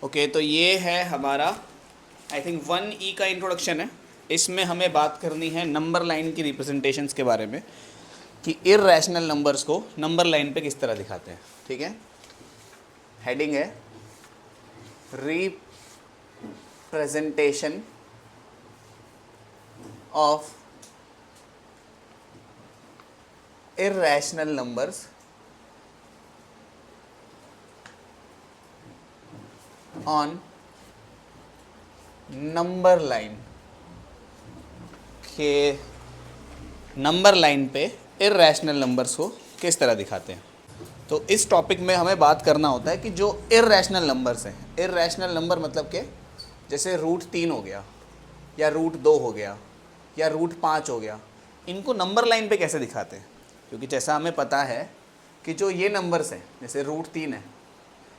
Okay, तो ये है हमारा आई थिंक 1E का इंट्रोडक्शन है। इसमें हमें बात करनी है नंबर लाइन की रिप्रेजेंटेशंस के बारे में कि इर्रेशनल नंबर्स को नंबर लाइन पे किस तरह दिखाते हैं। ठीक है, हेडिंग है representation of irrational numbers on number line के नंबर लाइन पे इर्रेशनल नंबर्स को किस तरह दिखाते हैं। तो इस टॉपिक में हमें बात करना होता है कि जो इर्रेशनल नंबर्स हैं, इर्रेशनल नंबर मतलब के जैसे √3 हो गया या √2 हो गया या √5 हो गया, इनको नंबर लाइन पे कैसे दिखाते हैं। क्योंकि जैसा हमें पता है कि जो ये नंबर्स हैं जैसे √3 है,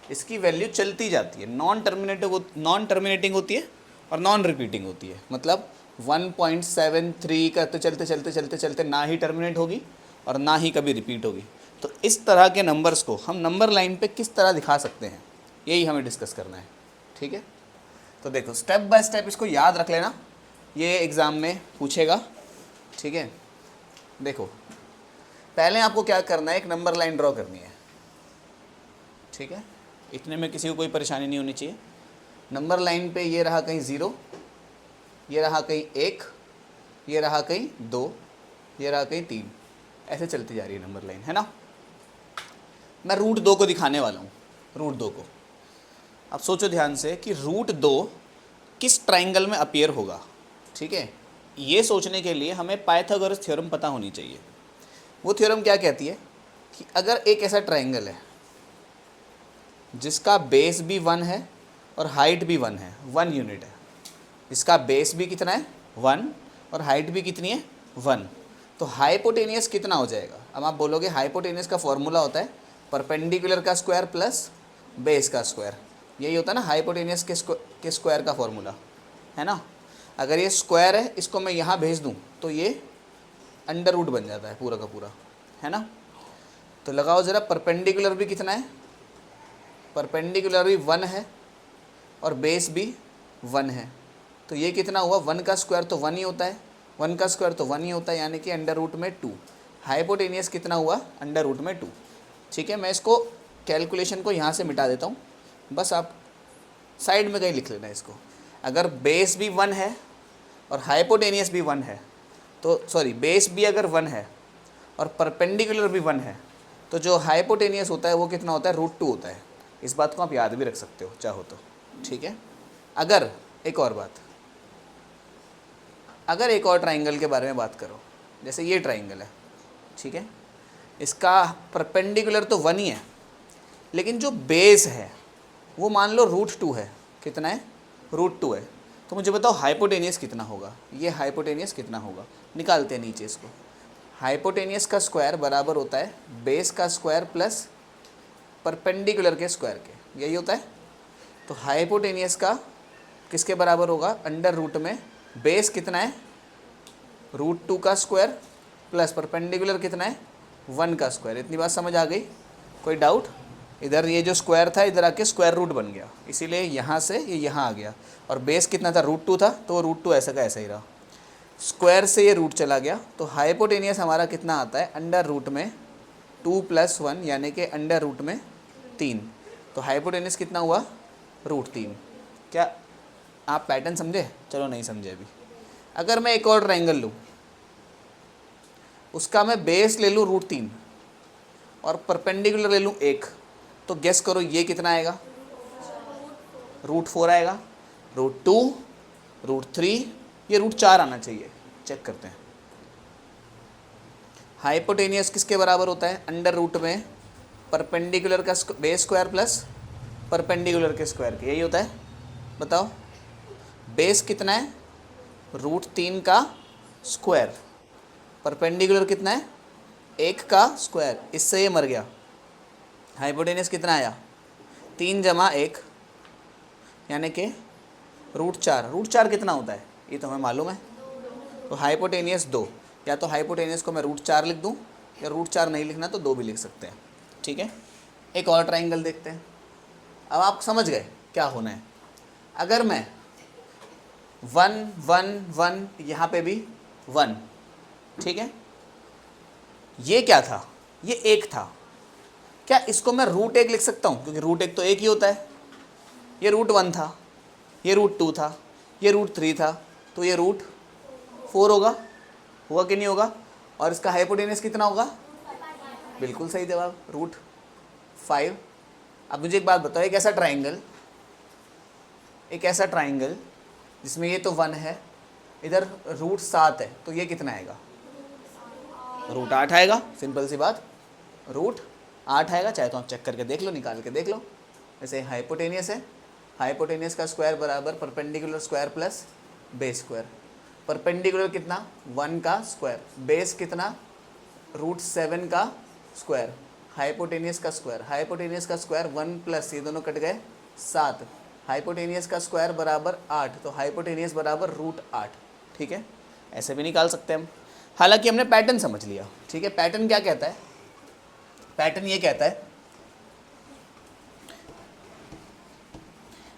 इसकी वैल्यू चलती जाती है, नॉन टर्मिनेटिंग होती है और नॉन रिपीटिंग होती है। मतलब 1.73 का तो चलते चलते चलते चलते ना ही टर्मिनेट होगी और ना ही कभी रिपीट होगी। तो इस तरह के नंबर्स को हम नंबर लाइन पे किस तरह दिखा सकते हैं, यही हमें डिस्कस करना है। ठीक है, तो देखो स्टेप बाय स्टेप इसको याद रख लेना, ये एग्ज़ाम में पूछेगा। ठीक है, देखो पहले आपको क्या करना है, एक नंबर लाइन ड्रॉ करनी है। ठीक है, इतने में किसी को कोई परेशानी नहीं होनी चाहिए। नंबर लाइन पे ये रहा कहीं 0, ये रहा कहीं 1, ये रहा कहीं 2, ये रहा कहीं 3, ऐसे चलती जा रही है नंबर लाइन, है ना। मैं √2 को दिखाने वाला हूँ, √2 को। अब सोचो ध्यान से कि √2 किस ट्राइंगल में अपीयर होगा। ठीक है, ये सोचने के लिए हमें पाइथागोरस थ्योरम पता होनी चाहिए। वो थ्योरम क्या कहती है कि अगर एक ऐसा ट्राइंगल है जिसका बेस भी 1 है और हाइट भी 1 है, 1 यूनिट है, इसका बेस भी कितना है 1 और हाइट भी कितनी है 1, तो हाइपोटेनियस कितना हो जाएगा। अब आप बोलोगे हाइपोटेनियस का फॉर्मूला होता है परपेंडिकुलर का स्क्वायर प्लस बेस का स्क्वायर, यही होता है ना हाइपोटेनियस के स्क्वायर का फॉर्मूला, है ना। अगर ये स्क्वायर है, इसको मैं यहाँ भेज दूँ तो ये अंडर रूट बन जाता है पूरा का पूरा, है ना। तो लगाओ ज़रा, परपेंडिकुलर भी कितना है, परपेंडिकुलर भी 1 है और बेस भी 1 है, तो ये कितना हुआ, 1 का स्क्वायर तो 1 ही होता है, 1 का स्क्वायर तो 1 ही होता है, यानी कि अंडर रूट में 2। हाइपोटेनियस कितना हुआ, अंडर रूट में 2। ठीक है, मैं इसको कैलकुलेशन को यहाँ से मिटा देता हूँ, बस आप साइड में कहीं लिख लेना इसको। अगर बेस भी 1 है और हाइपोटेनियस भी 1 है, तो सॉरी बेस भी अगर 1 है और परपेंडिकुलर भी 1 है, तो जो हाइपोटेनियस होता है वो कितना होता है, √2 होता है। इस बात को आप याद भी रख सकते हो चाहो तो। ठीक है, अगर एक और बात, अगर एक और ट्राइंगल के बारे में बात करो, जैसे ये ट्राइंगल है, ठीक है, इसका परपेंडिकुलर तो 1 ही है, लेकिन जो बेस है वो मान लो √2 है, कितना है, √2 है, तो मुझे बताओ हाइपोटेनियस कितना होगा। ये हाइपोटेनियस कितना होगा, निकालते हैं नीचे इसको। हाइपोटेनियस का स्क्वायर बराबर होता है बेस का स्क्वायर प्लस परपेंडिकुलर के स्क्वायर के, यही होता है। तो हाइपोटेनियस का किसके बराबर होगा, अंडर रूट में बेस कितना है, √2 का स्क्वायर प्लस परपेंडिकुलर कितना है, 1 का स्क्वायर। इतनी बात समझ आ गई, कोई डाउट। इधर ये जो स्क्वायर था इधर आके स्क्वायर रूट बन गया, इसीलिए यहाँ से ये यहाँ आ गया, और बेस कितना था, √2 था, तो वो √2 ऐसा का ऐसा ही रहा। स्क्वायर से ये रूट चला गया, तो हाइपोटेनियस हमारा कितना आता है, अंडर रूट में 2 + 1 यानी कि अंडर रूट में 3। तो हाइपोटेनियस कितना हुआ, √3। क्या आप पैटर्न समझे, चलो नहीं समझे अभी। अगर मैं एक और ट्राइंगल लूँ, उसका मैं बेस ले लूँ √3 और परपेंडिकुलर ले लूँ 1, तो गेस करो ये कितना आएगा, √4 आएगा, √2, √3, ये √4 आना चाहिए। चेक करते हैं, हाइपोटेनियस किसके बराबर होता है, अंडर रूट में परपेंडिकुलर का बेस स्क्वायर प्लस परपेंडिकुलर के स्क्वायर के, यही होता है। बताओ बेस कितना है, √3 का स्क्वायर, परपेंडिकुलर कितना है, 1 का स्क्वायर, इससे ये मर गया। हाइपोटेनियस कितना आया, 3 + 1 यानी कि √4। √4 कितना होता है ये तो हमें मालूम है, तो हाइपोटेनियस 2, या तो हाइपोटेनियस को मैं √4 लिख दूँ, या √4 नहीं लिखना तो 2 भी लिख सकते हैं। ठीक है, एक और ट्राइंगल देखते हैं। अब आप समझ गए क्या होना है। अगर मैं 1 1 1 यहाँ पे भी 1, ठीक है, ये क्या था, ये 1 था, क्या इसको मैं √1 लिख सकता हूँ, क्योंकि √1 तो 1 ही होता है। ये √1 था, ये √2 था, ये √3 था, तो ये √4 होगा कि नहीं होगा। और इसका हाइपोटेनस कितना होगा, बिल्कुल सही जवाब, √5। अब मुझे एक बात बताओ, एक ऐसा ट्राइंगल जिसमें ये तो 1 है, इधर √7 है, तो ये कितना आएगा, √8 आएगा। सिंपल सी बात, √8 आएगा। चाहे तो आप चेक करके देख लो, निकाल के देख लो। जैसे हाइपोटेनियस है, हाइपोटेनियस का स्क्वायर बराबर perpendicular square plus base square. Perpendicular कितना, 1 का स्क्वायर, बेस कितना, √7 का स्क्वायर, हाइपोटेनियस का स्क्वायर, 1 प्लस ये दोनों कट गए 7, हाइपोटेनियस का स्क्वायर बराबर 8, तो हाइपोटेनियस बराबर √8। ठीक है, ऐसे भी निकाल सकते हैं हम। हालांकि हमने पैटर्न समझ लिया। ठीक है, पैटर्न क्या कहता है, पैटर्न ये कहता है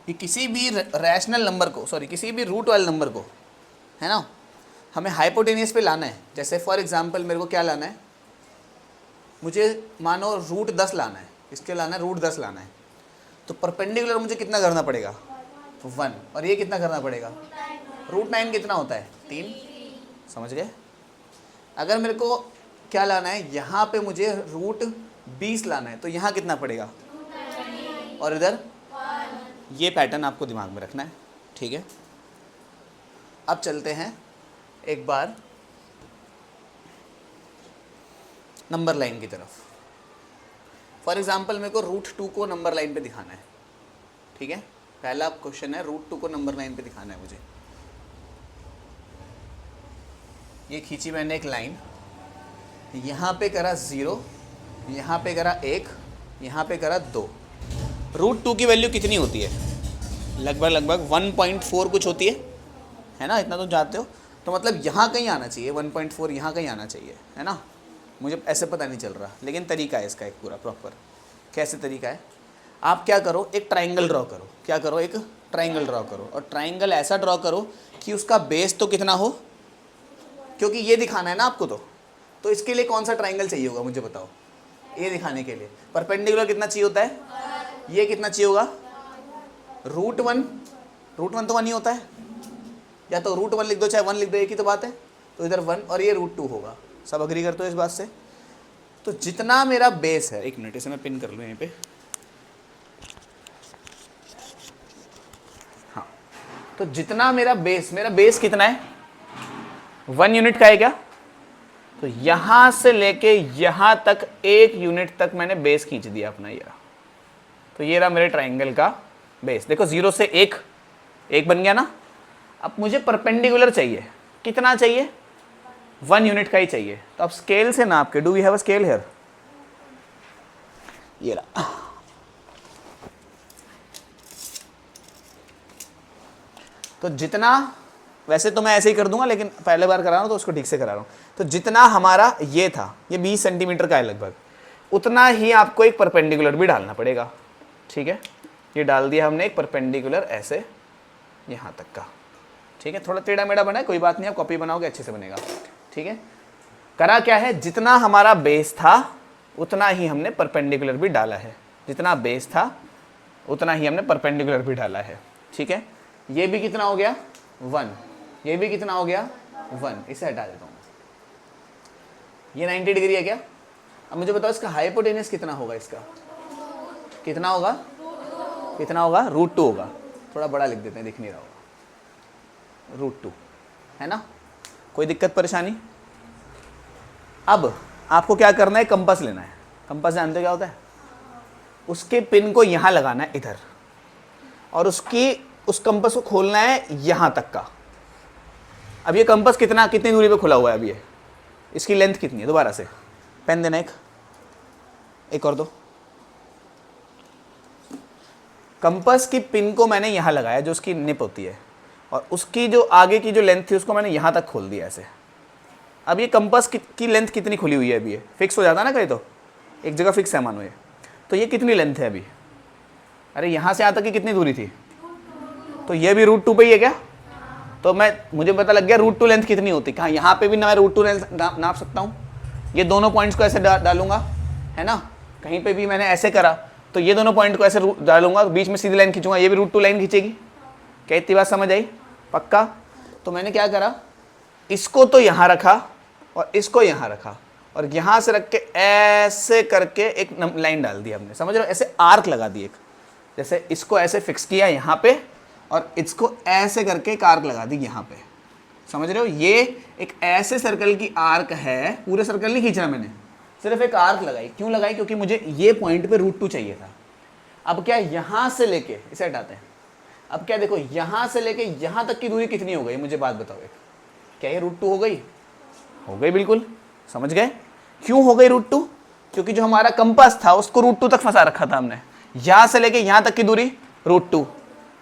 कि किसी भी रैशनल नंबर को, किसी भी रूट वाले नंबर को, है ना, हमें हाइपोटेनियस पे लाना है। जैसे फॉर एग्जांपल मेरे को क्या लाना है, मुझे मानो √10 लाना है, इसके लाना है √10 लाना है, तो परपेंडिकुलर मुझे कितना करना पड़ेगा, 1, और ये कितना करना पड़ेगा, √9 कितना होता है, 3। समझ गए। अगर मेरे को क्या लाना है, यहाँ पे मुझे √20 लाना है, तो यहाँ कितना पड़ेगा, और इधर ये पैटर्न आपको दिमाग में रखना है। ठीक है, अब चलते हैं एक बार नंबर लाइन की तरफ। फॉर एग्जांपल मेरे को √2 को नंबर लाइन पे दिखाना है। ठीक है, पहला क्वेश्चन है, √2 को नंबर लाइन पे दिखाना है मुझे। ये खींची मैंने एक लाइन, यहाँ पे करा 0, यहाँ पे करा 1, यहाँ पे करा 2। √2 की वैल्यू कितनी होती है, लगभग 1.4 कुछ होती है ना, इतना तो जानते हो। तो मतलब यहाँ कहीं आना चाहिए, 1.4 यहाँ कहीं आना चाहिए, है ना। मुझे ऐसे पता नहीं चल रहा, लेकिन तरीका है इसका एक पूरा प्रॉपर। कैसे तरीका है, आप क्या करो, एक ट्राइंगल ड्रॉ करो। क्या करो, एक ट्राइंगल ड्रॉ करो, और ट्राइंगल ऐसा ड्रॉ करो कि उसका बेस तो कितना हो, क्योंकि ये दिखाना है ना आपको। तो इसके लिए कौन सा ट्राइंगल चाहिए होगा, मुझे बताओ। ये दिखाने के लिए परपेंडिकुलर कितना चाहिए होता है, ये कितना चाहिए होगा, √1 तो 1 ही होता है, या तो √1 लिख दो चाहे 1 लिख दो, एक ही तो बात है। तो इधर 1 और ये √2 होगा। सब अग्री करते हो इस बात से। तो जितना मेरा बेस है, एक मिनट इसे मैं पिन कर लूँ यहीं पे। हाँ, तो जितना मेरा बेस कितना है, 1 यूनिट का है क्या। तो यहां से लेके यहां तक 1 यूनिट तक मैंने बेस खींच दिया अपना ये। तो ये रहा मेरे ट्राइंगल का बेस। देखो 0 से 1 बन गया ना। अब मुझे परपेंडिकुलर चाहिए, कितना चाहिए, 1 यूनिट का ही चाहिए। तो अब स्केल से नाप के, do we have a scale here, ये रहा। तो जितना, वैसे तो मैं ऐसे ही कर दूंगा, लेकिन पहले बार करा रहा हूं तो उसको ठीक से करा रहा हूं। तो जितना हमारा ये था, ये 20 सेंटीमीटर का है लगभग, उतना ही आपको एक परपेंडिकुलर भी डालना पड़ेगा। ठीक है, ये डाल दिया हमने एक परपेंडिकुलर ऐसे यहाँ तक का। ठीक है, थोड़ा टेढ़ा मेढ़ा बना है, कोई बात नहीं, आप कॉपी बनाओगे अच्छे से बनेगा। ठीक है, करा क्या है, जितना हमारा बेस था उतना ही हमने परपेंडिकुलर भी डाला है। जितना बेस था उतना ही हमने परपेंडिकुलर भी डाला है। ठीक है, ये भी कितना हो गया, 1, ये भी कितना हो गया, 1। इसे हटा देता हूँ। ये 90 डिग्री है क्या। अब मुझे बताओ इसका हाइपोटेनस कितना होगा, इसका कितना होगा, कितना होगा, √2 होगा। थोड़ा बड़ा लिख देते हैं, दिख नहीं रहा होगा, √2 है ना। कोई दिक्कत परेशानी। अब आपको क्या करना है, कंपास लेना है। कंपास जानते हो क्या होता है, उसके पिन को यहाँ लगाना है इधर, और उस कंपास को खोलना है यहाँ तक का। अब ये कंपास कितनी दूरी पे खुला हुआ है, अब ये इसकी लेंथ कितनी है, दोबारा से पेन देना, एक और दो। कंपास की पिन को मैंने यहाँ लगाया, जो उसकी निप होती है, और उसकी जो आगे की जो लेंथ थी उसको मैंने यहाँ तक खोल दिया ऐसे। अब ये कंपास की लेंथ कितनी खुली हुई है, अभी ये फिक्स हो जाता है ना कहीं, तो एक जगह फिक्स है मानो ये। तो ये कितनी लेंथ है अभी, अरे यहाँ से यहाँ तक की कितनी दूरी थी? तो ये भी रूट 2 पे ही है क्या? तो मुझे पता लग गया रूट 2 लेंथ कितनी होती। कहाँ? यहाँ पे भी मैं रूट 2 लेंथ नाप सकता हूँ। ये दोनों पॉइंट्स को ऐसे डालूंगा, है ना, कहीं पे भी मैंने ऐसे करा तो ये दोनों पॉइंट को ऐसे डालूंगा, बीच में सीधी लाइन खींचूंगा, ये भी रूट 2 लाइन खींचेगी। क्या इतनी बात समझ आई? पक्का? तो मैंने क्या करा, इसको तो यहाँ रखा और इसको यहाँ रखा और यहाँ से रख के ऐसे करके एक लाइन डाल दी हमने, समझ रहे हो? ऐसे आर्क लगा दी एक, जैसे इसको ऐसे फिक्स किया यहाँ पे और इसको ऐसे करके एक आर्क लगा दी यहाँ पे, समझ रहे हो? ये एक ऐसे सर्कल की आर्क है, पूरे सर्कल नहीं खींचना मैंने, सिर्फ एक आर्क लगाई। क्यों लगाई? क्योंकि मुझे ये पॉइंट पे रूट 2 चाहिए था। अब क्या, यहाँ से लेके इसे हटाते हैं, अब क्या देखो, यहाँ से लेके यहाँ तक की दूरी कितनी हो गई? मुझे बात बताओ एक, क्या ये रूट 2 हो गई? हो गई, बिल्कुल। समझ गए क्यों हो गई रूट 2? क्योंकि जो हमारा कंपास था उसको रूट 2 तक फंसा रखा था हमने, यहाँ से लेके यहाँ तक की दूरी रूट 2।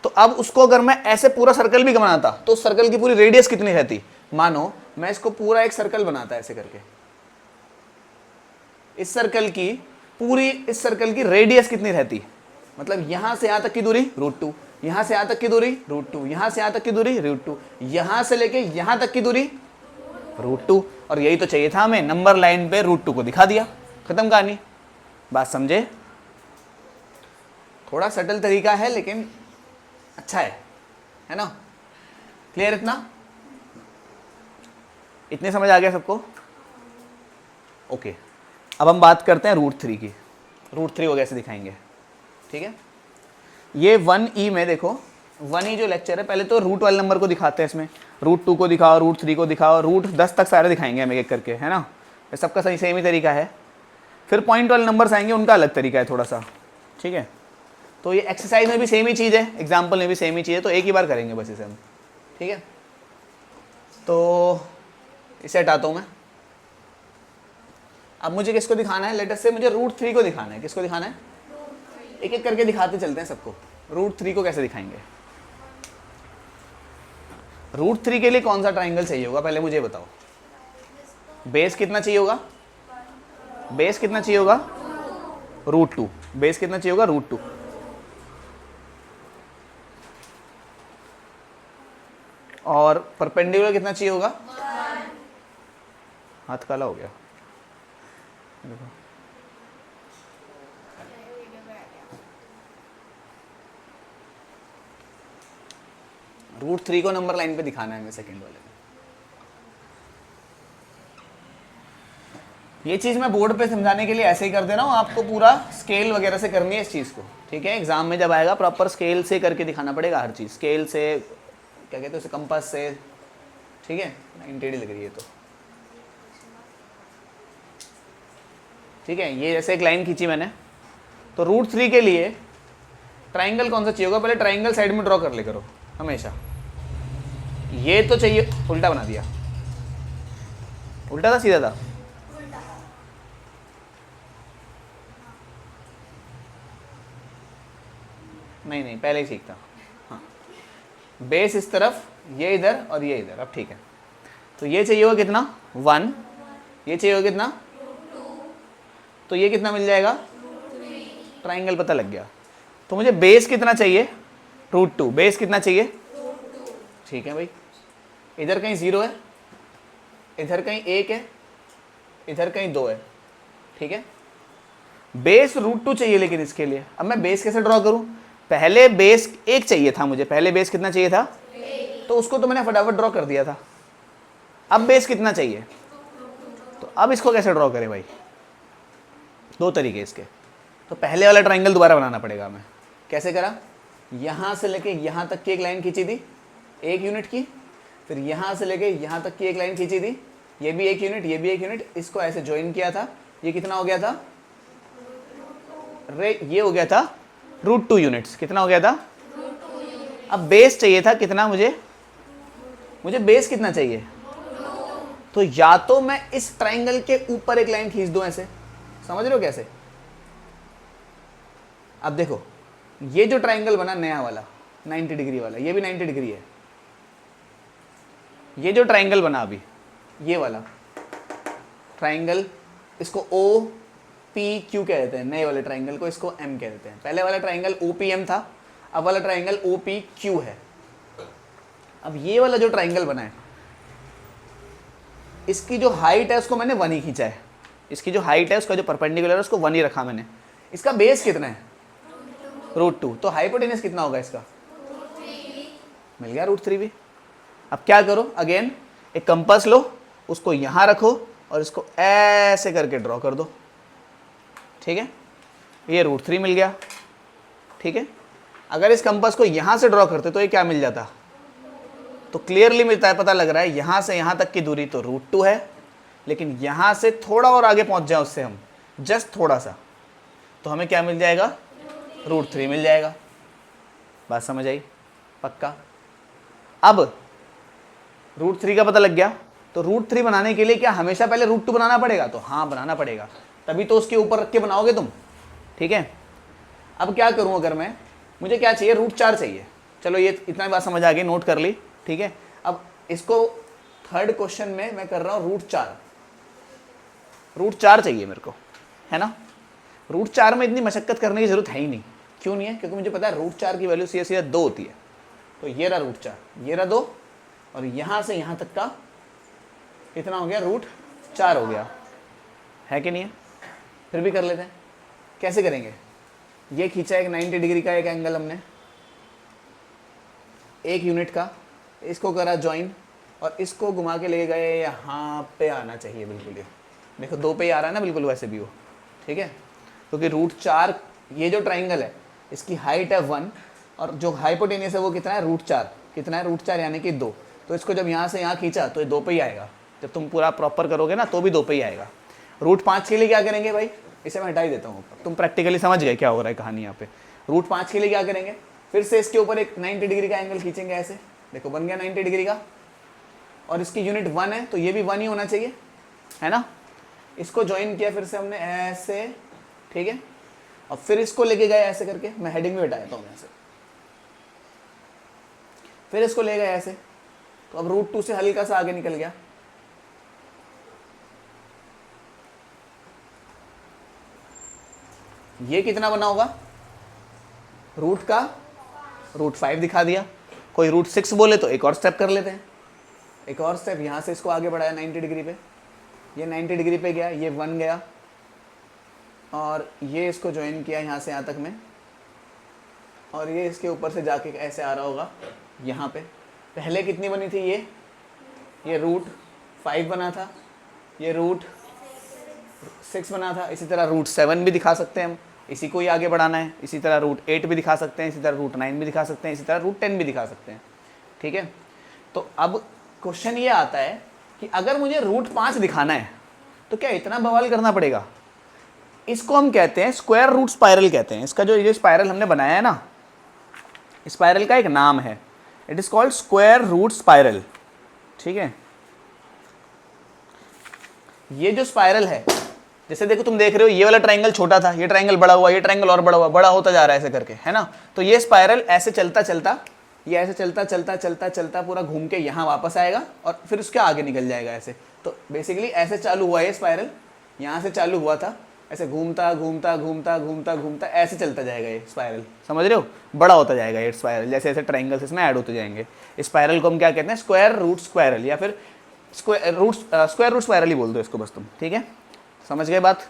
तो अब उसको अगर मैं ऐसे पूरा सर्कल भी बनाता तो सर्कल की पूरी रेडियस कितनी रहती? मानो मैं इसको पूरा एक सर्कल बनाता ऐसे करके, इस सर्कल की रेडियस कितनी रहती? मतलब यहां से यहां तक की दूरी रूट 2, यहां से यहां तक की दूरी रूट 2, यहां से यहां तक की दूरी रूट 2, यहां से लेके यहां तक की दूरी रूट 2। और यही तो चाहिए था हमें, नंबर लाइन पे रूट 2 को दिखा दिया, खत्म कहानी। बात समझे? थोड़ा सटल तरीका है लेकिन अच्छा है ना? क्लियर? इतने समझ आ गया सबको? ओके, अब हम बात करते हैं रूट 3 की। रूट 3 को कैसे दिखाएंगे? ठीक है, ये 1E में देखो, 1E जो लेक्चर है, पहले तो रूट वाले नंबर को दिखाते हैं इसमें, रूट 2 को दिखाओ, रूट 3 को दिखाओ, रूट 10 तक सारे दिखाएंगे हम एक एक करके, है ना? सबका सही सेम ही तरीका है। फिर पॉइंट वाले नंबर्स आएंगे, उनका अलग तरीका है थोड़ा सा, ठीक है? तो ये एक्सरसाइज में भी सेम ही चीज़ है, एग्जाम्पल में भी सेम ही चीज़ है, तो एक ही बार करेंगे बस इसे हम, ठीक है? तो इसे हटाता हूँ मैं। अब मुझे किसको दिखाना है? लेटर से मुझे रूट 3 को दिखाना है। किसको दिखाना है? एक एक करके दिखाते चलते हैं सबको। रूट 3 को कैसे दिखाएंगे? रूट 3 के लिए कौन सा ट्राइंगल चाहिए होगा पहले मुझे बताओ। बेस कितना चाहिए होगा? बेस कितना चाहिए होगा? रूट 2। बेस कितना चाहिए होगा? रूट 2। और परपेंडिकुलर कितना चाहिए होगा? हाथ काला हो गया देखो। रूट 3 को नंबर लाइन पे दिखाना है हमें सेकंड वाले में। ये चीज़ मैं बोर्ड पे समझाने के लिए ऐसे ही कर दे रहा हूँ, आपको पूरा स्केल वगैरह से करनी है इस चीज़ को, ठीक है? एग्जाम में जब आएगा प्रॉपर स्केल से करके दिखाना पड़ेगा हर चीज़, स्केल से, क्या कहते हैं उसे, कंपास से, ठीक है? 90 लग रही है तो ठीक है। ये जैसे एक लाइन खींची मैंने, तो रूट 3 के लिए ट्राइंगल कौन सा चाहिए होगा? पहले ट्राइंगल साइड में ड्रॉ कर ले करो हमेशा। ये तो चाहिए, उल्टा बना दिया, उल्टा था सीधा था? नहीं, पहले ही ठीक था। हाँ, बेस इस तरफ, ये इधर और ये इधर। अब ठीक है, तो ये चाहिए होगा कितना? 1। ये चाहिए होगा कितना? तो ये कितना मिल जाएगा? ट्राइंगल पता लग गया। तो मुझे बेस कितना चाहिए? रूट 2। बेस कितना चाहिए? ठीक है भाई। इधर कहीं 0 है, इधर कहीं 1 है, इधर कहीं 2 है, ठीक है? बेस रूट 2 चाहिए, लेकिन इसके लिए अब मैं बेस कैसे ड्रॉ करूं? पहले बेस 1 चाहिए था मुझे, पहले बेस कितना चाहिए था? तो उसको तो मैंने फटाफट ड्रॉ कर दिया था। अब बेस कितना चाहिए? तो अब इसको कैसे ड्रॉ करें भाई? 2 तरीके इसके। तो पहले वाला ट्राइंगल दोबारा बनाना पड़ेगा हमें। कैसे करा? यहाँ से लेके यहाँ तक की एक लाइन खींची थी 1 यूनिट की, फिर यहाँ से लेके यहाँ तक की एक लाइन खींची थी, ये भी 1 यूनिट, ये भी 1 यूनिट, इसको ऐसे ज्वाइन किया था। ये कितना हो गया था? ये हो गया था रूट 2 यूनिट्स। कितना हो गया था? अब बेस चाहिए था कितना मुझे बेस कितना चाहिए? तो या तो मैं इस ट्राइंगल के ऊपर एक लाइन खींच दूं ऐसे, समझ रहे हो कैसे? अब देखो, ये जो ट्राइंगल बना नया वाला 90 डिग्री वाला, ये भी 90 डिग्री है। ये जो ट्राइंगल बना अभी, ये वाला ट्राइंगल, इसको O पी क्यू कह देते हैं, नए वाले ट्राइंगल को इसको एम कह देते हैं। पहले वाला ट्राइंगल ओ पी एम था, अब वाला ट्राइंगल ओ पी क्यू है। अब ये वाला जो ट्राइंगल बना है, इसकी जो हाइट है उसको मैंने 1 ही खींचा है। इसकी जो हाइट है उसका जो परपेंडिकुलर है उसको 1 ही रखा मैंने। इसका बेस कितना है? √2। तो हाइपोटेनस कितना होगा इसका? मिल गया √3 भी। अब क्या करो, अगेन एक कंपास लो, उसको यहां रखो और इसको ऐसे करके ड्रॉ कर दो। ठीक है, ये √3 मिल गया। ठीक है, अगर इस कंपास को यहां से ड्रॉ करते तो ये क्या मिल जाता? तो क्लियरली मिलता है, पता लग रहा है यहां से यहां तक की दूरी तो √2 है, लेकिन यहां से थोड़ा और आगे पहुंच जाए उससे हम, जस्ट थोड़ा सा, तो हमें क्या मिल जाएगा? √3 मिल जाएगा। बात समझ आई? पक्का। अब √3 का पता लग गया, तो √3 बनाने के लिए क्या हमेशा पहले √2 बनाना पड़ेगा? तो हाँ बनाना पड़ेगा, तभी तो उसके ऊपर रख के बनाओगे तुम। ठीक है, अब क्या करूं, अगर मैं, मुझे क्या चाहिए? √4 चाहिए। चलो ये इतना बात समझ आ गई, नोट कर ली। ठीक है, अब इसको थर्ड क्वेश्चन में मैं कर रहा हूं √4 चाहिए मेरे को, है ना। √4 में इतनी मशक्कत करने की जरूरत है ही नहीं। क्यों नहीं है? क्योंकि मुझे पता है √4 की वैल्यू सीधा 2 होती है। तो ये रहा √4, ये रहा 2, और यहां से यहां तक का कितना हो गया? √4 हो गया, है कि नहीं है? फिर भी कर लेते हैं। कैसे करेंगे? ये खींचा एक 90 डिग्री का एक एंगल हमने, 1 यूनिट का, इसको करा ज्वाइन, और इसको घुमा के ले गए यहाँ पे आना चाहिए बिल्कुल। ये देखो 2 पे ही आ रहा है ना, बिल्कुल वैसे भी हो। ठीक है, क्योंकि √4 ये जो ट्राइंगल है इसकी हाइट है 1, और जो हाइपोटेनियस है वो कितना है? √4। कितना है? √4 यानी कि 2। तो इसको जब यहाँ से यहाँ खींचा तो ये 2 पे ही आएगा। जब तुम पूरा प्रॉपर करोगे ना तो भी 2 पे ही आएगा। √5 के लिए क्या करेंगे भाई? इसे मैं हटा ही देता हूँ, तुम प्रैक्टिकली समझ गए क्या हो रहा है कहानी यहाँ पे। √5 के लिए क्या करेंगे? फिर से इसके ऊपर एक 90 डिग्री का एंगल खींचेंगे ऐसे, देखो बन गया 90 डिग्री का, और इसकी यूनिट 1 है तो ये भी 1 ही होना चाहिए, है ना। इसको ज्वाइन किया फिर से हमने ऐसे, ठीक है, और फिर इसको लेके गए ऐसे करके, मैं हेडिंग में हटा देता हूँ ऐसे, फिर इसको ले गए ऐसे, तो अब √2 से हल्का सा आगे निकल गया। ये कितना बना होगा? रूट का √5 दिखा दिया। कोई √6 बोले तो एक और स्टेप कर लेते हैं, एक और स्टेप, यहाँ से इसको आगे बढ़ाया 90 डिग्री पे, ये 90 डिग्री पे गया, ये 1 गया, और ये इसको ज्वाइन किया यहाँ से यहाँ तक में, और ये इसके ऊपर से जाके ऐसे आ रहा होगा यहाँ पे। पहले कितनी बनी थी? ये √5 बना था, ये √6 बना था, इसी तरह √7 भी दिखा सकते हैं हम, इसी को ही आगे बढ़ाना है। इसी तरह √8 भी दिखा सकते हैं, इसी तरह √9 भी दिखा सकते हैं, इसी तरह √10 भी दिखा सकते हैं। ठीक है, तो अब क्वेश्चन ये आता है कि अगर मुझे √5 दिखाना है तो क्या इतना बवाल करना पड़ेगा? इसको हम कहते हैं स्क्वायर रूट स्पाइरल कहते हैं। इसका जो ये स्पाइरल हमने बनाया है ना, स्पाइरल का एक नाम है, it is called square root spiral. ठीक है, ये जो स्पाइरल है, जैसे देखो तुम देख रहे हो ये वाला ट्राइंगल छोटा था, ये ट्राइंगल बड़ा हुआ, ये ट्राइंगल और बड़ा हुआ, बड़ा होता जा रहा है ऐसे करके, है ना। तो ये स्पाइरल ऐसे चलता चलता, ये ऐसे चलता चलता चलता चलता पूरा घूम के यहाँ वापस आएगा और फिर उसके आगे निकल जाएगा ऐसे। तो बेसिकली ऐसे चालू हुआ ये स्पाइरल, यहाँ से चालू हुआ था, ऐसे घूमता घूमता घूमता घूमता घूमता ऐसे चलता जाएगा ये स्पाइरल, समझ रहे हो, बड़ा होता जाएगा ये स्पाइरल, जैसे ऐसे ट्राइंगल्स इसमें ऐड होते जाएंगे। स्पाइरल को हम क्या कहते हैं? स्क्वायर रूट स्क्वायरल, या फिर स्क्वायर रूट स्पाइरल ही बोल दो इसको बस तुम। ठीक है, समझ गए बात?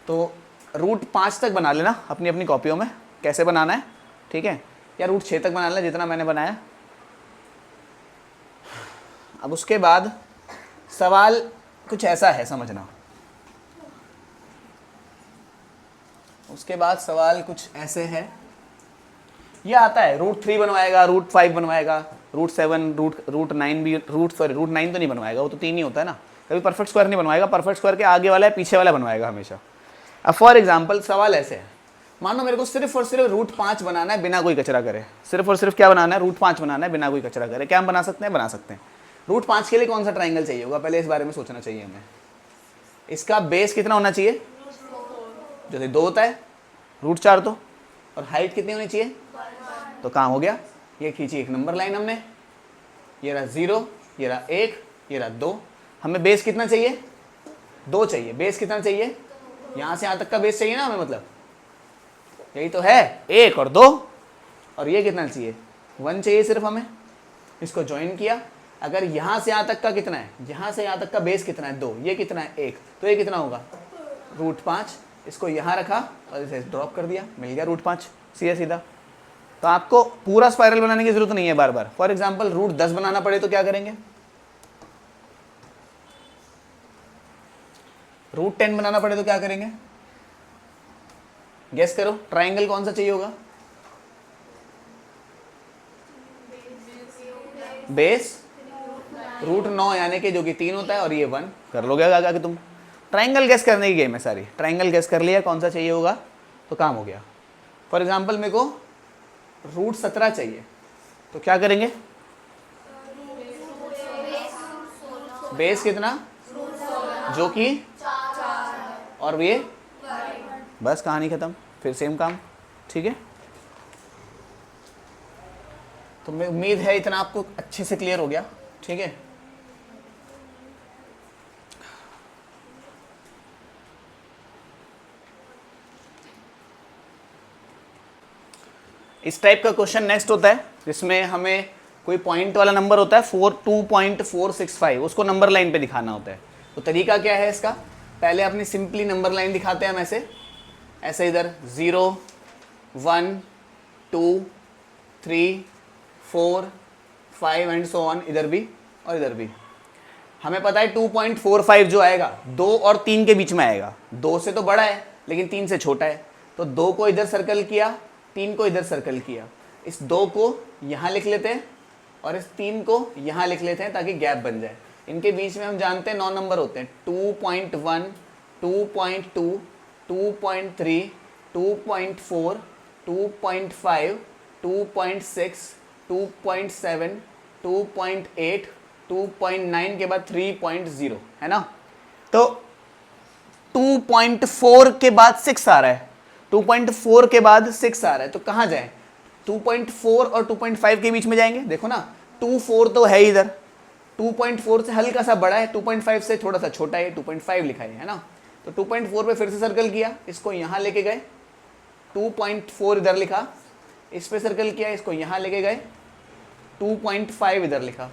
तो √5 तक बना लेना अपनी अपनी कॉपियों में, कैसे बनाना है। ठीक है, या √6 तक बना लेना जितना मैंने बनाया। अब उसके बाद सवाल कुछ ऐसा है, समझना। उसके बाद सवाल कुछ ऐसे है, ये आता है √3 बनवाएगा, √5 बनवाएगा, √7 √9 भी, √9 तो नहीं बनवाएगा, वो तो 3 ही होता है ना। कभी परफेक्ट स्क्वायर नहीं बनवाएगा, परफेक्ट स्क्वायर के आगे वाला है पीछे वाला बनवाएगा हमेशा। अब फॉर एग्जांपल सवाल ऐसे है, मानो मेरे को सिर्फ और सिर्फ √5 बनाना है बिना कोई कचरा करे, सिर्फ और सिर्फ क्या बनाना है? √5 बनाना है बिना कोई कचरा करे। क्या हम बना सकते हैं? बना सकते हैं। √5 के लिए कौन सा ट्राइंगल चाहिए होगा? पहले इस बारे में सोचना चाहिए हमें। इसका बेस कितना होना चाहिए? जैसे 2 होता है, √4 तो, और हाइट कितनी होनी चाहिए? तो काम हो गया, ये खींची एक नंबर लाइन हमने, ये रहा 0, ये रहा 1, ये रहा 2। हमें बेस कितना चाहिए? 2 चाहिए। बेस कितना चाहिए? यहाँ से यहाँ तक का बेस चाहिए ना हमें, मतलब यही तो है, 1 और 2, और ये कितना चाहिए, 1 चाहिए सिर्फ हमें। इसको ज्वाइन किया, अगर यहाँ से यहाँ तक का कितना है, यहाँ से यहाँ तक का बेस कितना है 2, ये कितना है 1, तो ये कितना होगा √5। इसको यहाँ रखा और इसे ड्रॉप कर दिया, मिल गया √5, सीधा सीधा। तो आपको पूरा स्पाइरल बनाने की जरूरत नहीं है बार बार। फॉर एग्जाम्पल √10 बनाना पड़े तो क्या करेंगे, √10 बनाना पड़े तो क्या करेंगे, गेस करो, ट्राइंगल कौन सा चाहिए होगा, बेस √9 यानी कि जो कि 3 होता है, और ये 1 कर लोगे आगे तुम। ट्राइंगल गेस करने की गेम है सारी, ट्राइंगल गेस कर लिया कौन सा चाहिए होगा तो काम हो गया। फॉर एग्जाम्पल मेरे को √17 चाहिए, तो क्या करेंगे, बेस कितना, जो कि, और ये, बस कहानी खत्म, फिर सेम काम। ठीक है, तो मैं उम्मीद है इतना आपको अच्छे से क्लियर हो गया। ठीक है, इस टाइप का क्वेश्चन नेक्स्ट होता है जिसमें हमें कोई पॉइंट वाला नंबर होता है 2.465, उसको नंबर लाइन पे दिखाना होता है। तो तरीका क्या है इसका, पहले अपनी सिंपली नंबर लाइन दिखाते हैं हम ऐसे इधर 0 1 2 3 4 5 एंड सो ऑन, इधर भी और इधर भी। हमें पता है 2.45 जो आएगा 2 और 3 के बीच में आएगा, 2 से तो बड़ा है लेकिन 3 से छोटा है, तो 2 को इधर सर्कल किया, 3 को इधर सर्कल किया। इस 2 को यहाँ लिख लेते हैं और इस 3 को यहाँ लिख लेते हैं ताकि गैप बन जाए। इनके बीच में हम जानते हैं 9 नंबर होते हैं, 2.1 2.2 2.3 2.4 2.5 2.6 2.7 2.8 2.9 के बाद 3.0 है ना। तो 2.4 के बाद 6 आ रहा है, 2.4 के बाद 6 आ रहा है, तो कहाँ जाए, 2.4 और 2.5 के बीच में जाएंगे। देखो ना 2.4 तो है इधर, 2.4 से हल्का सा बड़ा है, 2.5 से थोड़ा सा छोटा है, 2.5 लिखा है ना। तो 2.4 पे फिर से सर्कल किया, इसको यहाँ लेके गए, 2.4 इधर लिखा, इस पे सर्कल किया, इसको यहाँ लेके गए, 2.5 इधर लिखा।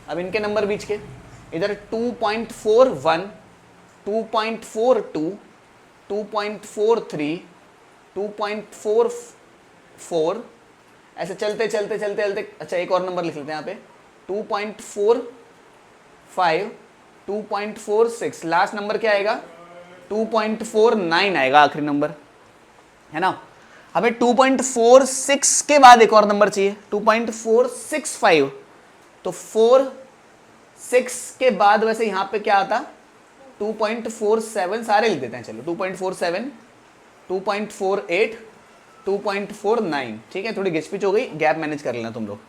अब इनके नंबर बीच के, इधर 2.41 2.42 2.43 2.44, ऐसे चलते चलते चलते चलते, अच्छा एक और नंबर लिख लेते हैं यहाँ पे, 2.45 2.46, लास्ट नंबर क्या आएगा 2.49 आएगा, आखिरी नंबर है ना। हमें 2.46 के बाद एक और नंबर चाहिए 2.465, तो 4 6 के बाद वैसे यहाँ पे क्या आता 2.47, सारे लिख देते हैं चलो, 2.47 2.48 2.49, ठीक है, थोड़ी घिचपिच हो गई, गैप मैनेज कर लेना तुम लोग।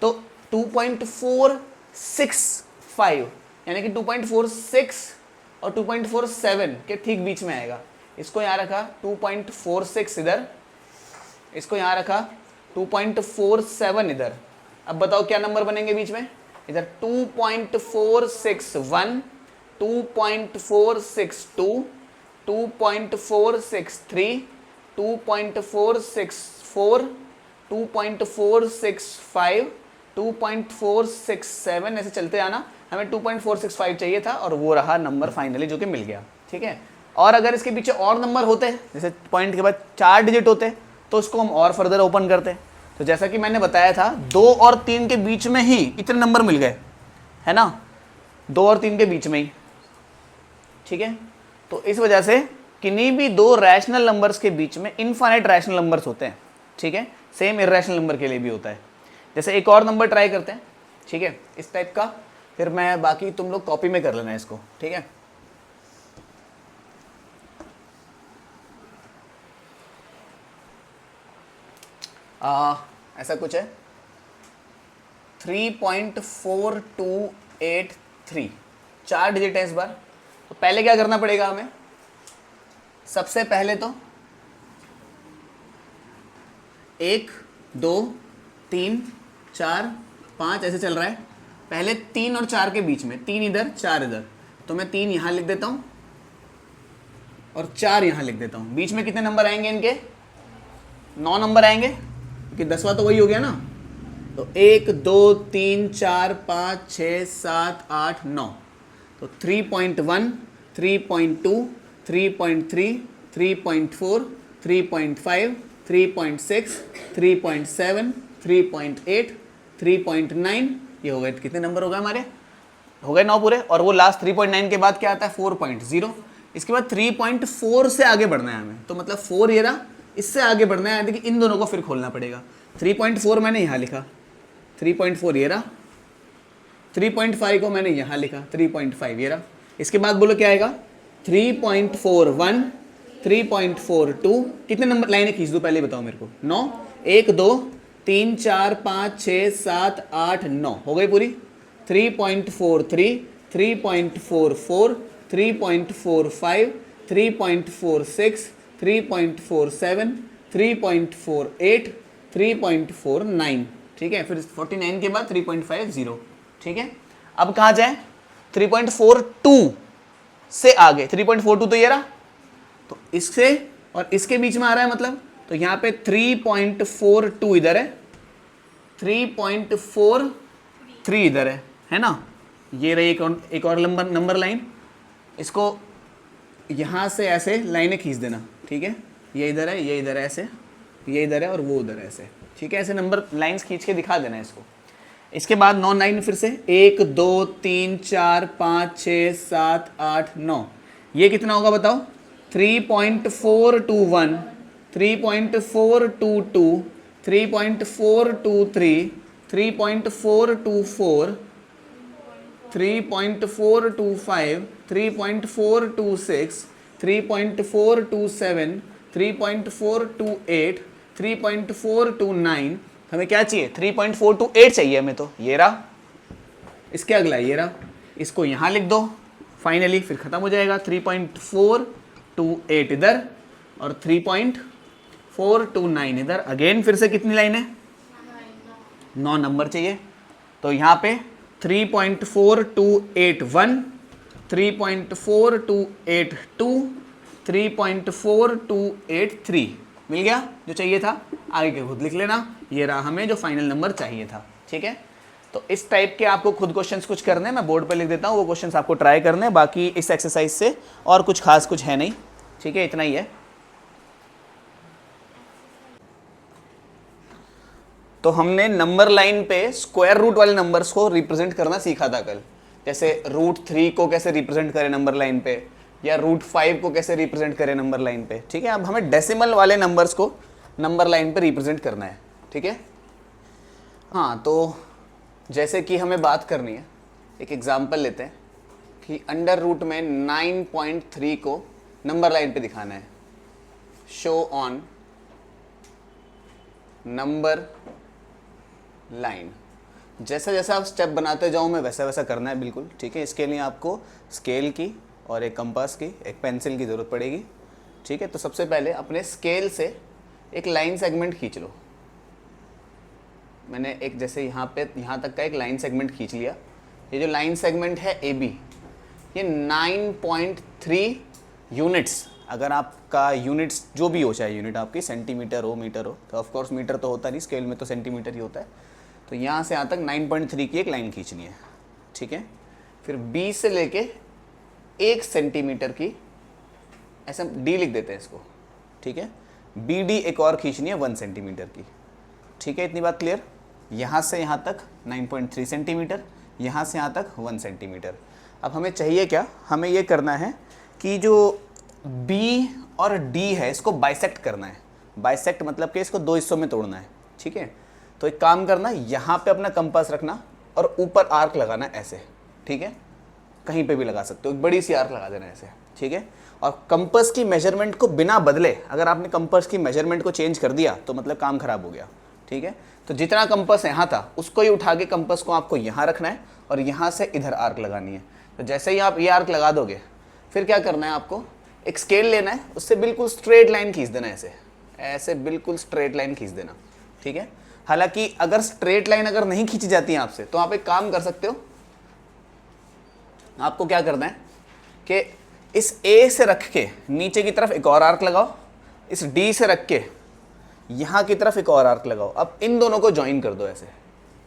तो 2.465 यानी कि 2.46 और 2.47 के ठीक बीच में आएगा। इसको यहाँ रखा 2.46 इधर, इसको यहाँ रखा 2.47 इधर। अब बताओ क्या नंबर बनेंगे बीच में, इधर 2.461 2.462 2.463 2.464 2.465 2.467, ऐसे चलते आना। हमें 2.465 चाहिए था और वो रहा नंबर फाइनली जो कि मिल गया, ठीक है। और अगर इसके पीछे और नंबर होते हैं, जैसे पॉइंट के बाद 4 डिजिट होते हैं, तो उसको हम और फर्दर ओपन करते हैं। तो जैसा कि मैंने बताया था 2 और 3 के बीच में ही इतने नंबर मिल गए, है ना, 2 और 3 के बीच में ही, ठीक है। तो इस वजह से किन्हीं भी 2 रैशनल नंबर्स के बीच में इनफाइनाइट रैशनल नंबर्स होते हैं, ठीक है। सेम इर्रेशनल नंबर के लिए भी होता है। जैसे एक और नंबर ट्राई करते हैं, ठीक है, इस टाइप का, फिर मैं बाकी तुम लोग कॉपी में कर लेना इसको, ठीक है। ऐसा कुछ है 3.4283, 4 डिजिट है इस बार। तो पहले क्या करना पड़ेगा हमें, सबसे पहले तो 1 2 3 4 5 ऐसे चल रहा है, पहले 3 और 4 के बीच में, 3 इधर 4 इधर, तो मैं 3 यहाँ लिख देता हूँ और 4 यहाँ लिख देता हूँ। बीच में कितने नंबर आएंगे इनके? 9 नंबर आएंगे, क्योंकि 10वां तो वही हो गया ना। तो 1 2 3 4 5 6 7 8 9। तो 3.1 3.2 3.3 3.4 3.5 3.6 3.7 3.8 3.9, ये हो गए कितने नंबर हो गए हमारे? हो गए 9 पूरे। और वो लास्ट 3.9 के बाद क्या आता है? 4.0। इसके बाद 3.4 से आगे बढ़ना है हमें, तो मतलब 4 ये रहा, इससे आगे बढ़ना है, यानी कि इन दोनों को फिर खोलना पड़ेगा। 3.4 मैंने यहाँ लिखा, 3.4 ये रहा, 3.5 को मैंने यहाँ लिखा, 3.5 ये रहा। इसके बाद बोलो क्या आएगा? 3.41 3.42। कितने नंबर लाइनें खींच दूँ पहले बताओ मेरे को? 9। 1 2 3 4 5 6 7 8 9 हो गई पूरी। 3.43 3.44 3.45 3.46 3.47 3.48 3.49, ठीक है। फिर 49 के बाद 3.50, ठीक है। अब कहाँ जाए? 3.42 से आगे। 3.42 तो ये रहा, तो इससे और इसके बीच में आ रहा है मतलब, तो यहाँ पे 3.42 इधर है, 3.43 इधर है ना। ये रही एक और नंबर लाइन। इसको यहाँ से ऐसे लाइनें खींच देना, ठीक है। ये इधर है, ये इधर है ऐसे, ये इधर है और वो उधर है ऐसे, ठीक है। ऐसे नंबर लाइंस खींच के दिखा देना इसको। इसके बाद 9 9 फिर से 1 2 3 4 5 6 7 8 9। ये कितना होगा बताओ? 3.421 3.422 3.423 3.424 3.425 3.426 3.427 3.428 3.429। हमें क्या चाहिए? 3.428 चाहिए हमें, तो ये रहा। इसके अगला ये रहा, इसको यहाँ लिख दो फाइनली, फिर खत्म हो जाएगा। 3.428 इधर और 3.429 इधर। अगेन फिर से कितनी लाइन है? 9 नंबर चाहिए। तो यहाँ पे 3.4281 3.4282 3.4283 मिल गया जो चाहिए था। आगे के खुद लिख लेना। ये रहा हमें जो फाइनल नंबर चाहिए था, ठीक है। तो इस टाइप के आपको खुद क्वेश्चंस कुछ करने हैं, मैं बोर्ड पे लिख देता हूँ, वो क्वेश्चंस आपको ट्राई करने हैं। बाकी इस एक्सरसाइज से और कुछ खास कुछ है नहीं, ठीक है, इतना ही है। तो हमने नंबर लाइन पे स्क्वायर रूट वाले नंबर्स को रिप्रेजेंट करना सीखा था कल। जैसे √3 को कैसे रिप्रेजेंट करें नंबर लाइन पे, या √5 को कैसे रिप्रेजेंट करें नंबर लाइन पे, ठीक है। अब हमें डेसिमल वाले नंबर्स को नंबर लाइन पे रिप्रेजेंट करना है, ठीक है। हाँ, तो जैसे कि हमें बात करनी है, एक एग्जांपल लेते हैं कि √रूट में 9.3 को नंबर लाइन पे दिखाना है। Show on number line. जैसा जैसा आप स्टेप बनाते जाओ मैं वैसा वैसा करना है, बिल्कुल, ठीक है। इसके लिए आपको स्केल की और एक कंपास की, एक पेंसिल की ज़रूरत पड़ेगी, ठीक है। तो सबसे पहले अपने स्केल से एक लाइन सेगमेंट खींच लो। मैंने एक जैसे यहाँ पे यहाँ तक का एक लाइन सेगमेंट खींच लिया। ये जो लाइन सेगमेंट है AB, ये 9.3 यूनिट्स, अगर आपका यूनिट्स जो भी हो, चाहे यूनिट आपकी सेंटीमीटर हो, मीटर हो, तो ऑफकोर्स मीटर तो होता नहीं, स्केल में तो सेंटीमीटर ही होता है। तो यहाँ से यहाँ तक 9.3 की एक लाइन खींचनी है, ठीक है। फिर B से लेके 1 सेंटीमीटर की, ऐसा D लिख देते हैं इसको, ठीक है। BD एक और खींचनी है 1 सेंटीमीटर की, ठीक है। इतनी बात क्लियर। यहाँ से यहाँ तक 9.3 सेंटीमीटर, यहाँ से यहाँ तक 1 सेंटीमीटर। अब हमें चाहिए क्या? हमें ये करना है कि जो B और D है इसको बाइसेक्ट करना है। बाइसेक्ट मतलब कि इसको 2 हिस्सों में तोड़ना है, ठीक है। तो एक काम करना, यहाँ पे अपना कंपास रखना और ऊपर आर्क लगाना ऐसे, ठीक है। कहीं पे भी लगा सकते हो, एक बड़ी सी आर्क लगा देना ऐसे, ठीक है। और कंपास की मेजरमेंट को बिना बदले, अगर आपने कंपास की मेजरमेंट को चेंज कर दिया तो मतलब काम खराब हो गया, ठीक है। तो जितना कंपास यहाँ था उसको ही उठा के कंपास को आपको यहाँ रखना है और यहाँ से इधर आर्क लगानी है। तो जैसे ही आप ये आर्क लगा दोगे, फिर क्या करना है आपको? एक स्केल लेना है, उससे बिल्कुल स्ट्रेट लाइन खींच देना है, ऐसे ऐसे बिल्कुल स्ट्रेट लाइन खींच देना, ठीक है। हालांकि अगर स्ट्रेट लाइन अगर नहीं खींची जाती है आपसे, तो आप एक काम कर सकते हो। आपको क्या करना है कि इस ए से रख के नीचे की तरफ एक और आर्क लगाओ, इस डी से रख के यहाँ की तरफ एक और आर्क लगाओ। अब इन दोनों को ज्वाइन कर दो ऐसे,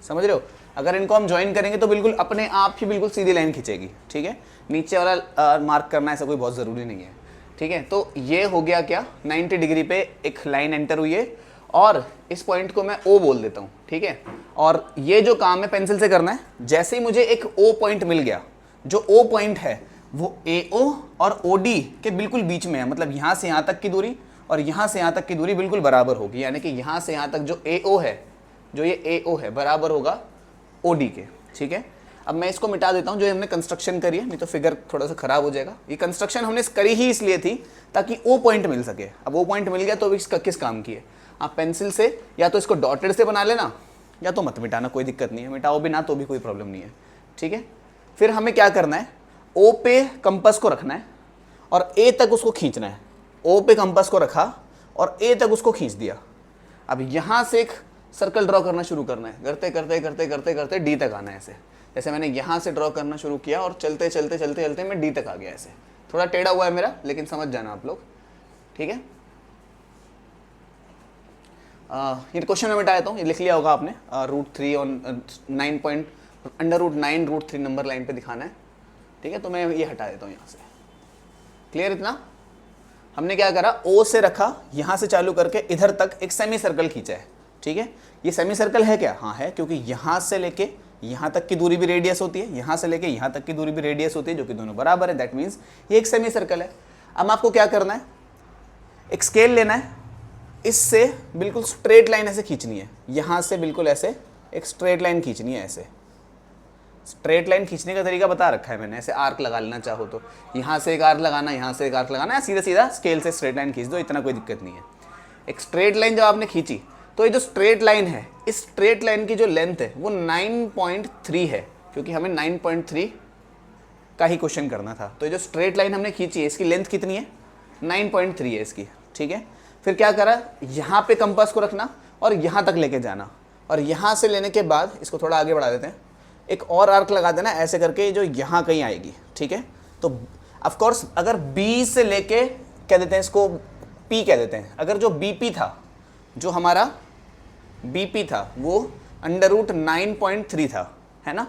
समझ रहे हो? अगर इनको हम ज्वाइन करेंगे तो बिल्कुल अपने आप ही बिल्कुल सीधी लाइन खींचेगी, ठीक है? नीचे वाला मार्क करना ऐसा कोई बहुत ज़रूरी नहीं है, ठीक है? तो ये हो गया क्या, 90 डिग्री पे एक लाइन एंटर हुई है और इस पॉइंट को मैं ओ बोल देता हूँ, ठीक है? और ये जो काम है पेंसिल से करना है, जैसे ही मुझे एक ओ पॉइंट मिल गया, जो ओ पॉइंट है वो ए ओ और ओ डी के बिल्कुल बीच में है, मतलब यहाँ से यहाँ तक की दूरी और यहाँ से यहाँ तक की दूरी बिल्कुल बराबर होगी, यानी कि यहाँ से यहाँ तक जो ए ओ है, जो ये ए ओ है, बराबर होगा ओ डी के, ठीक है? अब मैं इसको मिटा देता हूँ जो हमने कंस्ट्रक्शन करी है, नहीं तो फिगर थोड़ा सा खराब हो जाएगा। ये कंस्ट्रक्शन हमने करी ही इसलिए थी ताकि ओ पॉइंट मिल सके। अब ओ पॉइंट मिल गया तो इसका किस काम की है? आप पेंसिल से या तो इसको डॉटेड से बना लेना या तो मत मिटाना, कोई दिक्कत नहीं है, मिटाओ भी ना तो भी कोई प्रॉब्लम नहीं है, ठीक है? फिर हमें क्या करना है, ओ पे कंपास को रखना है और ए तक उसको खींचना है। ओ पे कंपास को रखा और ए तक उसको खींच दिया। अब यहाँ से एक सर्कल ड्रॉ करना शुरू करना है, करते करते करते करते करते डी तक आना है ऐसे। जैसे मैंने यहाँ से ड्रॉ करना शुरू किया और चलते चलते चलते चलते मैं डी तक आ गया ऐसे। थोड़ा टेढ़ा हुआ है मेरा, लेकिन समझ जाना आप लोग, ठीक है? ये क्वेश्चन में मिटा देता हूँ, ये लिख लिया होगा आपने, √3 और 9 पॉइंट √9 √3 नंबर लाइन पे दिखाना है, ठीक है? तो मैं ये हटा देता हूँ यहाँ से। क्लियर इतना? हमने क्या करा, ओ से रखा, यहाँ से चालू करके इधर तक एक सेमी सर्कल खींचा है, ठीक है? ये सेमी सर्कल है क्या? हाँ है, क्योंकि यहाँ से लेके यहाँ तक की दूरी भी रेडियस होती है, यहाँ से लेके यहाँ तक की दूरी भी रेडियस होती है, जो कि दोनों बराबर है। दैट मीन्स ये एक सेमी सर्कल है। अब आपको क्या करना है, एक स्केल लेना है, इससे बिल्कुल स्ट्रेट लाइन ऐसे खींचनी है, यहाँ से बिल्कुल ऐसे एक स्ट्रेट लाइन खींचनी है। ऐसे स्ट्रेट लाइन खींचने का तरीका बता रखा है मैंने, ऐसे आर्क लगा लेना चाहो तो यहाँ से एक आर्क लगाना, यहाँ से एक आर्क लगाना, सीधा सीधा स्केल से स्ट्रेट लाइन खींच दो, इतना कोई दिक्कत नहीं है। एक स्ट्रेट लाइन जब आपने खींची तो ये जो स्ट्रेट लाइन है, इस स्ट्रेट लाइन की जो लेंथ है वो 9.3 है, क्योंकि हमें 9.3 का ही क्वेश्चन करना था। तो ये जो स्ट्रेट लाइन हमने खींची है इसकी लेंथ कितनी है? 9.3 है इसकी, ठीक है? फिर क्या करा, यहाँ पे कंपास को रखना और यहाँ तक लेके जाना, और यहाँ से लेने के बाद इसको थोड़ा आगे बढ़ा देते हैं, एक और आर्क लगा देना ऐसे करके, जो यहाँ कहीं आएगी, ठीक है? तो ऑफ कोर्स अगर बी से लेके कह देते हैं इसको पी कह देते हैं, अगर जो बीपी था, जो हमारा बीपी था वो √9.3 था, है ना?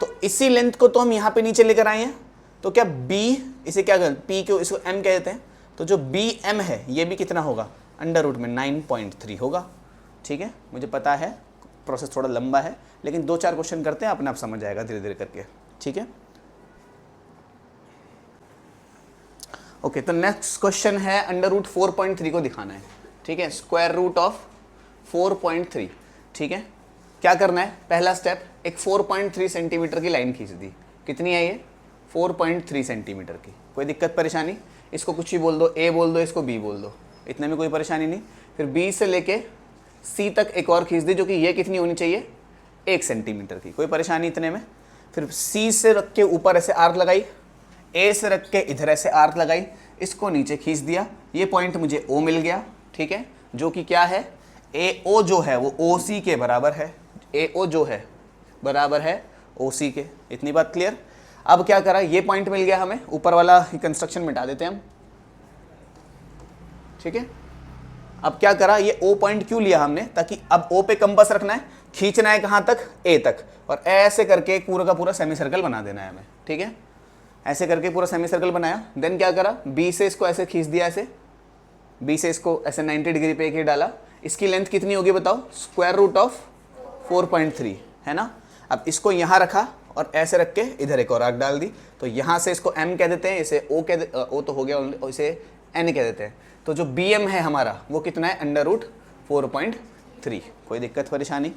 तो इसी लेंथ को तो हम यहाँ पे नीचे लेकर आए हैं, तो क्या बी, इसे क्या कहते हैं, पी को इसको एम कह देते हैं, तो जो बी एम है ये भी कितना होगा, √9.3 होगा, ठीक है? मुझे पता है प्रोसेस थोड़ा लंबा है, लेकिन 2-4 क्वेश्चन करते हैं, अपने आप समझ आएगा धीरे धीरे करके, ठीक है? ओके, तो नेक्स्ट क्वेश्चन है √4.3 को दिखाना है, ठीक है? स्क्वायर रूट ऑफ 4.3, ठीक है? क्या करना है, पहला स्टेप, एक 4.3 सेंटीमीटर की लाइन खींच दी। कितनी है ये? 4.3 सेंटीमीटर की। कोई दिक्कत परेशानी? इसको कुछ भी बोल दो, ए बोल दो, इसको बी बोल दो, इतने में कोई परेशानी नहीं। फिर बी से लेके सी तक एक और खींच दी, जो कि ये कितनी होनी चाहिए, 1 सेंटीमीटर की। कोई परेशानी इतने में। फिर सी से रख के ऊपर ऐसे आर्क लगाई, ए से रख के इधर ऐसे आर्क लगाई, इसको नीचे खींच दिया, ये पॉइंट मुझे ओ मिल गया, ठीक है? जो कि क्या है, ए ओ जो है वो ओ सी के बराबर है, ए ओ जो है बराबर है ओ सी के। इतनी बात क्लियर? अब क्या करा, ये पॉइंट मिल गया हमें, ऊपर वाला कंस्ट्रक्शन मिटा देते हैं हम, ठीक है? अब क्या करा, ये ओ पॉइंट क्यों लिया हमने, ताकि अब ओ पे कंपास रखना है, खींचना है कहाँ तक, ए तक, और ऐसे करके पूरा का पूरा सेमी सर्कल बना देना है हमें, ठीक है? ऐसे करके पूरा सेमी सर्कल बनाया। देन क्या करा, बी से इसको ऐसे खींच दिया, ऐसे बी से इसको ऐसे 90 डिग्री पे एक ही डाला। इसकी लेंथ कितनी होगी बताओ, स्क्वायर रूट ऑफ 4.3, है ना? अब इसको यहाँ रखा और ऐसे रख के इधर एक और आर्क डाल दी, तो यहाँ से इसको m कह देते हैं, इसे o कह दे, o तो हो गया, इसे n कह देते हैं। तो जो bm है हमारा वो कितना है, √4.3। कोई दिक्कत परेशानी?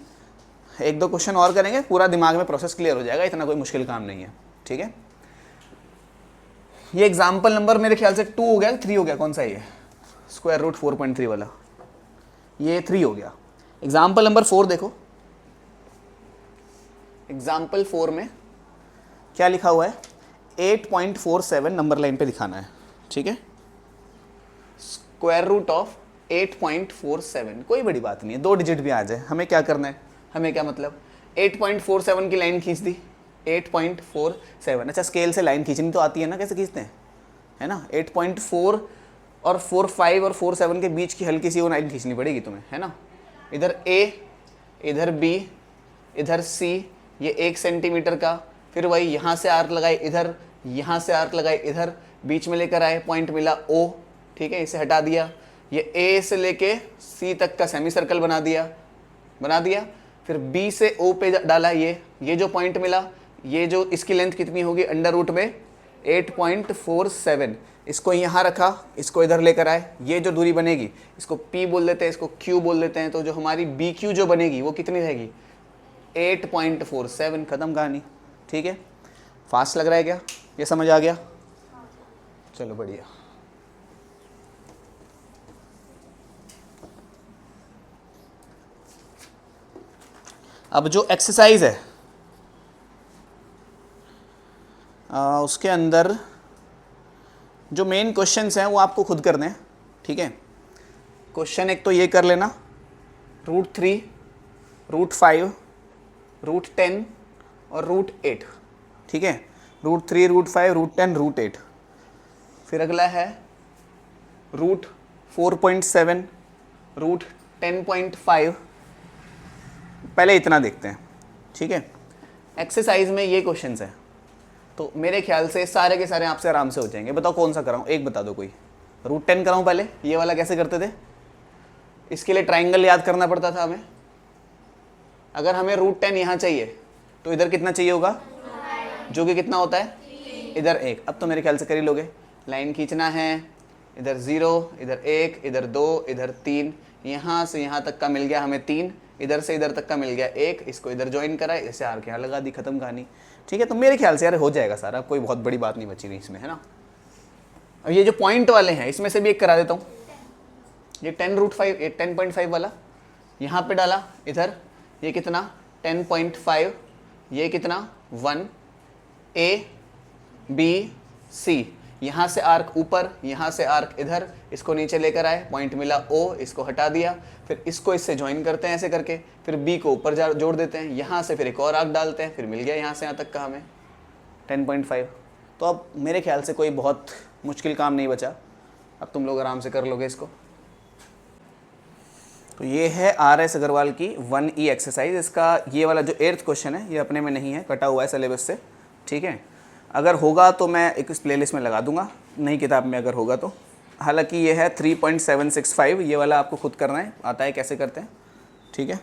1-2 क्वेश्चन और करेंगे, पूरा दिमाग में प्रोसेस क्लियर हो जाएगा, इतना कोई मुश्किल काम नहीं है, ठीक है? ये एग्जाम्पल नंबर मेरे ख्याल से 2 हो गया, 3 हो गया, कौन सा ये स्क्वायर रूट 4.3 वाला, ये 3 हो गया। एग्जाम्पल नंबर 4 देखो, एग्जाम्पल 4 में क्या लिखा हुआ है, 8.47 नंबर लाइन पे दिखाना है, ठीक है? स्क्वायर रूट ऑफ 8.47, कोई बड़ी बात नहीं है, 2 डिजिट भी आ जाए। हमें क्या करना है, हमें क्या मतलब, 8.47 की लाइन खींच दी, 8.47। अच्छा, स्केल से लाइन खींचनी तो आती है ना, कैसे खींचते हैं, है ना। 8.4 और 4.5 और 4.7 के बीच की हल्की सी वो लाइन खींचनी पड़ेगी तुम्हें, है ना। इधर A, इधर B, इधर C, ये 1 सेंटीमीटर का, फिर वही यहाँ से आर्क लगाए इधर, यहाँ से आर्क लगाए इधर, बीच में लेकर आए, पॉइंट मिला O, ठीक है, इसे हटा दिया। ये A से लेके C तक का सेमी सर्कल बना दिया। फिर B से O पे डाला, ये जो पॉइंट मिला, ये जो इसकी लेंथ कितनी होगी अंडर रूट में 8.47, इसको यहाँ रखा, इसको इधर लेकर आए, ये जो दूरी बनेगी इसको P बोल देते हैं, इसको Q बोल देते हैं। तो जो हमारी BQ जो बनेगी वो कितनी रहेगी 8.47, ख़त्म कहानी। ठीक है, फास्ट लग रहा है क्या, ये समझ आ गया? चलो बढ़िया। अब जो एक्सरसाइज है उसके अंदर जो मेन क्वेश्चंस हैं वो आपको खुद करने हैं। ठीक है, क्वेश्चन एक तो ये कर लेना, √3, √5, √10 और √8। ठीक है, √3, √5, √10, √8। फिर अगला है √4.7, √10.5। पहले इतना देखते हैं। ठीक है, एक्सरसाइज में ये क्वेश्चंस हैं, तो मेरे ख्याल से सारे के सारे आपसे आराम से हो जाएंगे। बताओ कौन सा कराऊँ, एक बता दो कोई। √10 कराऊँ पहले, ये वाला कैसे करते थे? इसके लिए ट्राइंगल याद करना पड़ता था हमें। अगर हमें √10 यहाँ चाहिए तो इधर कितना चाहिए होगा, जो कि कितना होता है इधर 1। अब तो मेरे ख्याल से कर ही लोगे। लाइन खींचना है, इधर 0, इधर 1, इधर 2, इधर 3, यहाँ से यहाँ तक का मिल गया हमें 3, इधर से इधर तक का मिल गया 1, इसको इधर ज्वाइन करा, इसे आर के यहाँ लगा दी, खत्म कहानी। ठीक है, तो मेरे ख्याल से यार हो जाएगा सारा, कोई बहुत बड़ी बात नहीं बची नहीं इसमें, है ना। अब ये जो पॉइंट वाले हैं इसमें से भी एक करा देता हूँ। ये 10√5, ये 10.5 वाला यहाँ पे डाला, इधर ये कितना 10.5, ये कितना 1, A B C, यहाँ से आर्क ऊपर, यहाँ से आर्क इधर, इसको नीचे लेकर आए, पॉइंट मिला O, इसको हटा दिया, फिर इसको इससे ज्वाइन करते हैं ऐसे करके, फिर B को ऊपर जोड़ देते हैं, यहाँ से फिर एक और आर्क डालते हैं, फिर मिल गया यहाँ से यहाँ तक का हमें 10.5। तो अब मेरे ख्याल से कोई बहुत मुश्किल काम नहीं बचा, अब तुम लोग आराम से कर लोगे इसको। तो ये है RS अग्रवाल की 1E एक्सरसाइज। इसका ये वाला जो 8th क्वेश्चन है ये अपने में नहीं है, कटा हुआ है सिलेबस से। ठीक है, अगर होगा तो मैं एक इस प्लेलिस्ट में लगा दूंगा, नई किताब में अगर होगा तो। हालांकि ये है 3.765, ये वाला आपको खुद करना है, आता है कैसे करते हैं। ठीक है।